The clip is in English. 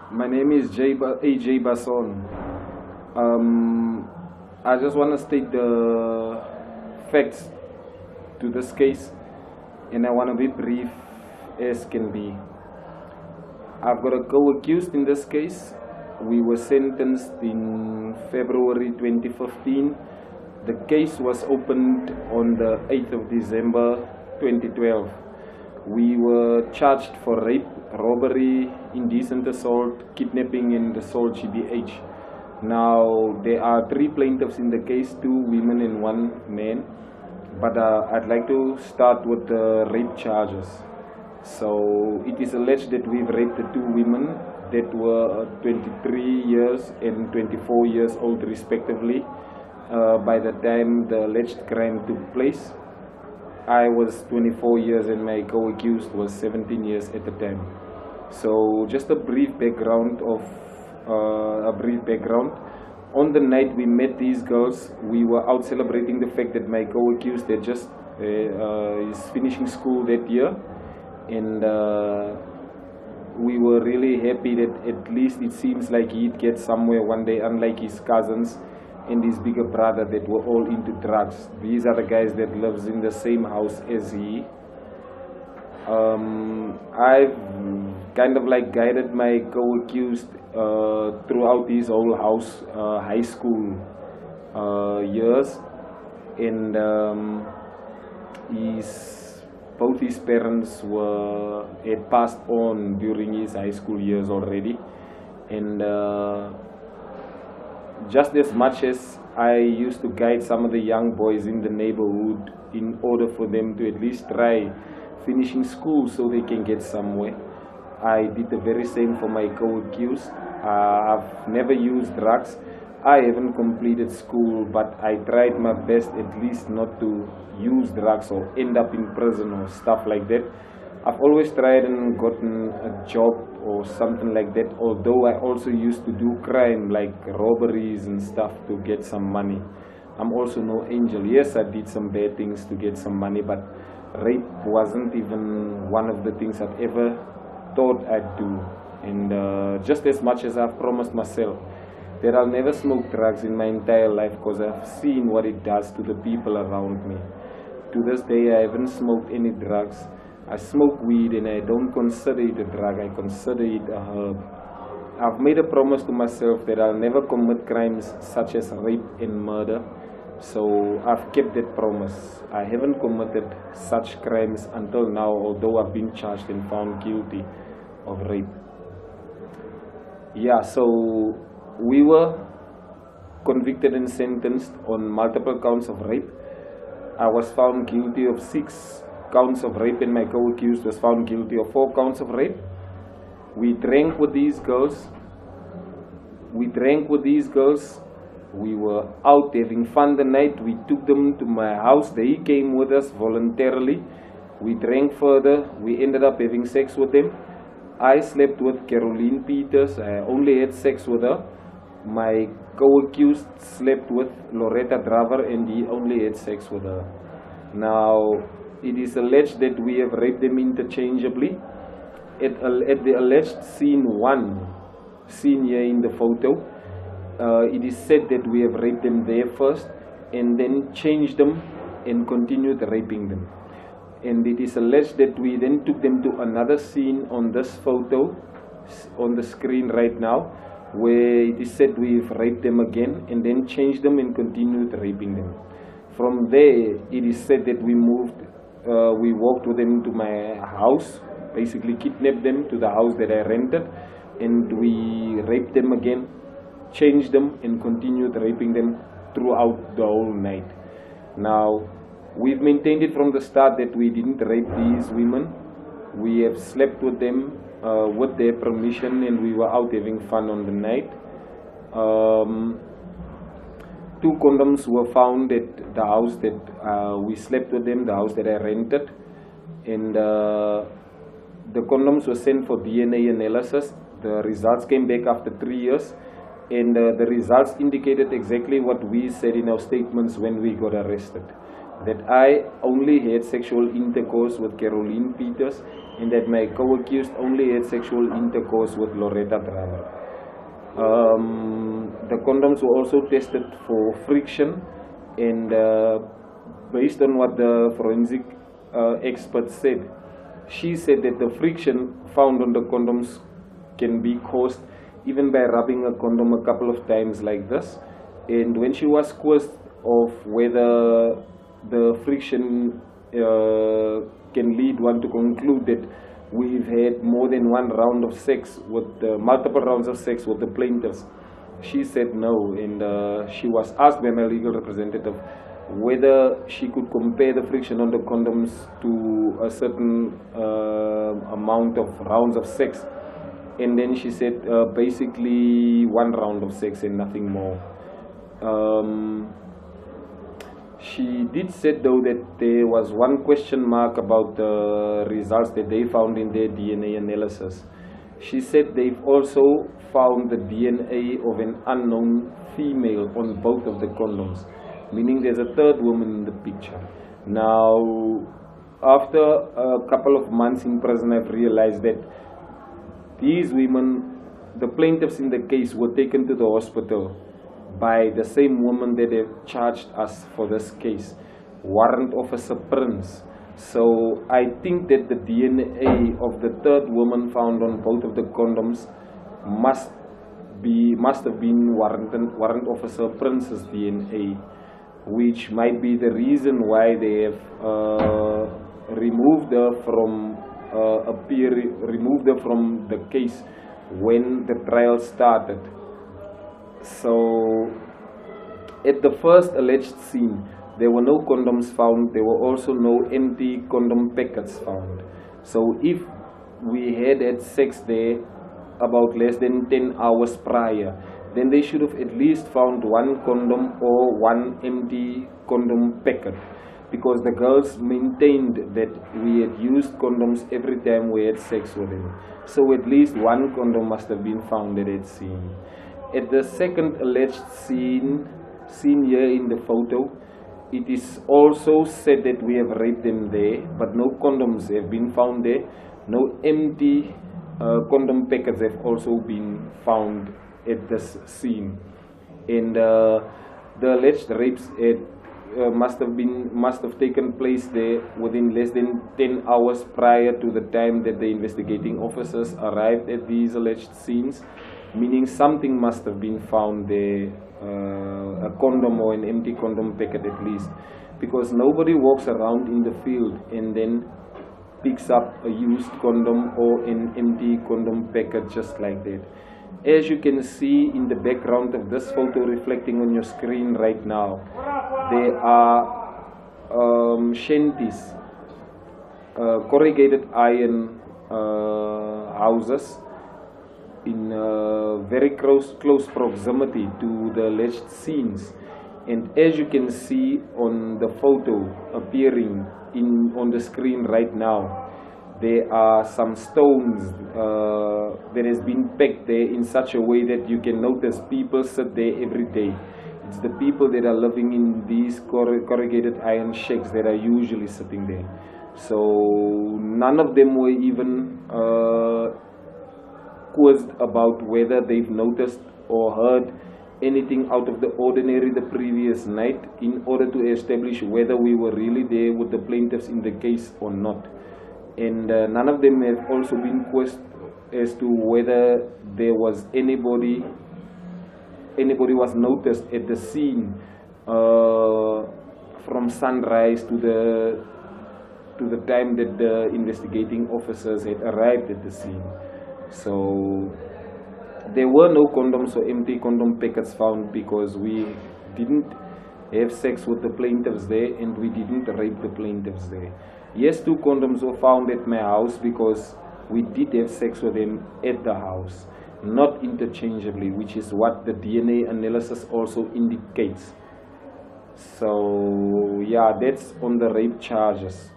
My name is AJ Basson. I just want to state the facts to this case, and I want to be brief as can be. I've got a co-accused in this case. We were sentenced in February 2015. The case was opened on the 8th of December 2012. We were charged for rape, robbery, indecent assault, kidnapping, and assault GBH. Now, there are 3 plaintiffs in the case, 2 women and 1 man. But I'd like to start with the rape charges. So, it is alleged that we've raped the 2 women that were 23 years and 24 years old respectively by the time the alleged crime took place. I was 24 years and my co-accused was 17 years at the time. So just a brief background. On the night we met these girls, we were out celebrating the fact that my co-accused had just is finishing school that year, and we were really happy that at least it seems like he'd get somewhere one day, unlike his cousins and his bigger brother that were all into drugs. These are the guys that lives in the same house as he. I've kind of like guided my co-accused throughout his whole high school years, and both his parents had passed on during his high school years already, and just as much as I used to guide some of the young boys in the neighborhood in order for them to at least try finishing school so they can get somewhere, I did the very same for my co-accused. I've never used drugs. I haven't completed school, but I tried my best at least not to use drugs or end up in prison or stuff like that. I've always tried and gotten a job or something like that, although I also used to do crime like robberies and stuff to get some money. I'm also no angel. Yes, I did some bad things to get some money, but rape wasn't even one of the things I've ever thought I'd do. And just as much as I've promised myself that I'll never smoke drugs in my entire life, because I've seen what it does to the people around me. To this day, I haven't smoked any drugs. I smoke weed and I don't consider it a drug, I consider it a herb. I've made a promise to myself that I'll never commit crimes such as rape and murder. So I've kept that promise. I haven't committed such crimes until now, although I've been charged and found guilty of rape. Yeah, so we were convicted and sentenced on multiple counts of rape. I was found guilty of 6 counts of rape and my co-accused was found guilty of 4 counts of rape. We drank with these girls. We were out having fun the night. We took them to my house. They came with us voluntarily. We drank further. We ended up having sex with them. I slept with Caroline Peters. I only had sex with her. My co-accused slept with Loretta Draver and he only had sex with her. Now, it is alleged that we have raped them interchangeably. At the alleged scene 1, seen here in the photo, it is said that we have raped them there first and then changed them and continued raping them. And it is alleged that we then took them to another scene on this photo on the screen right now, where it is said we've raped them again and then changed them and continued raping them. From there, it is said that we walked with them to my house, basically kidnapped them to the house that I rented, and we raped them again, changed them, and continued raping them throughout the whole night. Now, we've maintained it from the start that we didn't rape these women. We have slept with them with their permission, and we were out having fun on the night. 2 condoms were found at the house that we slept with them, the house that I rented, and the condoms were sent for DNA analysis. The results came back after 3 years, and the results indicated exactly what we said in our statements when we got arrested. that I only had sexual intercourse with Caroline Peters and that my co-accused only had sexual intercourse with Loretta Driver. The condoms were also tested for friction, and based on what the forensic expert said, she said that the friction found on the condoms can be caused even by rubbing a condom a couple of times like this. And when she was questioned of whether the friction can lead one to conclude that we've had more than one round of sex with multiple rounds of sex with the plaintiffs, she said no. And she was asked by my legal representative whether she could compare the friction on the condoms to a certain amount of rounds of sex, and then she said basically one round of sex and nothing more. She did say though that there was one question mark about the results that they found in their DNA analysis. She said they've also found the DNA of an unknown female on both of the condoms, meaning there's a third woman in the picture. Now, after a couple of months in prison, I've realized that these women, the plaintiffs in the case, were taken to the hospital by the same woman that have charged us for this case, Warrant Officer Prince. So I think that the DNA of the third woman found on both of the condoms must have been Warrant Officer Prince's DNA, which might be the reason why they have removed her from the case when the trial started. So at the first alleged scene, there were no condoms found. There were also no empty condom packets found. So if we had sex there about less than 10 hours prior, then they should have at least found one condom or one empty condom packet, because the girls maintained that we had used condoms every time we had sex with them. So at least one condom must have been found at that scene. At the second alleged scene here in the photo, it is also said that we have raped them there, but no condoms have been found there. No empty condom packets have also been found at this scene. And the alleged rapes must have taken place there within less than 10 hours prior to the time that the investigating officers arrived at these alleged scenes, meaning something must have been found there, a condom or an empty condom packet at least, because nobody walks around in the field and then picks up a used condom or an empty condom packet just like that. As you can see in the background of this photo reflecting on your screen right now, there are shanties, corrugated iron houses in very close proximity to the alleged scenes. And as you can see on the photo appearing on the screen right now, there are some stones that has been packed there in such a way that you can notice people sit there every day. It's the people that are living in these corrugated iron shacks that are usually sitting there. So none of them were even quizzed about whether they've noticed or heard anything out of the ordinary the previous night in order to establish whether we were really there with the plaintiffs in the case or not. And none of them have also been questioned as to whether there was anybody was noticed at the scene from sunrise to the time that the investigating officers had arrived at the scene. So there were no condoms or empty condom packets found, because we didn't have sex with the plaintiffs there and we didn't rape the plaintiffs there. Yes, 2 condoms were found at my house because we did have sex with them at the house, not interchangeably, which is what the DNA analysis also indicates. So yeah, that's on the rape charges.